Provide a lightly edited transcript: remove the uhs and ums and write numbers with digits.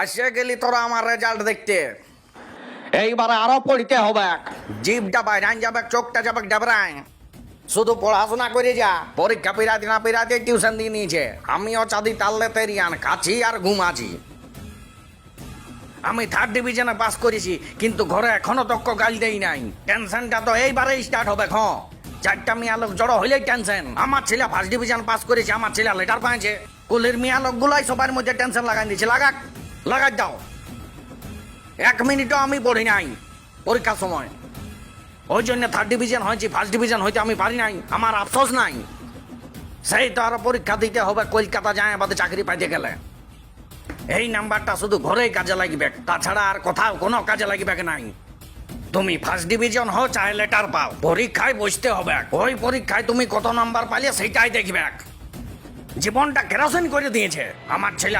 আসে গেলি তোরা আমার রেজাল্ট দেখতে। এইবারে আরো পড়তে হবে। জিভটা বাইরান যাবে, চোখটা যাবে ডাবরায়। শুধু পড়াশোনা করে যা, পরীক্ষা পেরাতে না পেরাতে টিউশন দিয়ে নিয়েছে। আমিও চাঁদি তাল্লে তেরিয়ান খাচ্ছি আর ঘুমাছি। আমি 3rd ডিভিশনে পাস করেছি, কিন্তু ঘরে এখনো তক্ক গাল দেই নাই। টেনশনটা তো এইবারে স্টার্ট হবে। 4টা মিয়া লোক জড়ো হইলেই টেনশন। আমার ছেলে 1st ডিভিশন পাস করেছে, আমার ছেলে লেটার পাইছে। কুলের মিয়া লোক গুলাই সবার মধ্যে টেনশন লাগাই দিয়েছে। লাগাই দাও। 1 মিনিটও আমি পড়ি নাই পরীক্ষার সময়। ওই জন্য 3rd ডিভিশন হয়েছি, 1st ডিভিশন হইতে আমি পারি নাই। আমার আফসোস নাই। সেই তো আরো পরীক্ষা দিতে হবে কলকাতা যায় বাদে চাকরি পাইতে গেলে। এই নাম্বারটা শুধু ঘরেই কাজে লাগবে, তাছাড়া আর কোথাও কোনো কাজে লাগবে নাই। তুমি 1st ডিভিশন হও চাहे লেটার পাও, পরীক্ষায় বসতে হবে। ওই পরীক্ষায় তুমি কত নাম্বার পাইলে সেটাই দেখবে। জীবনটা কেরোসিন করে দিয়েছে। আমার ছেলে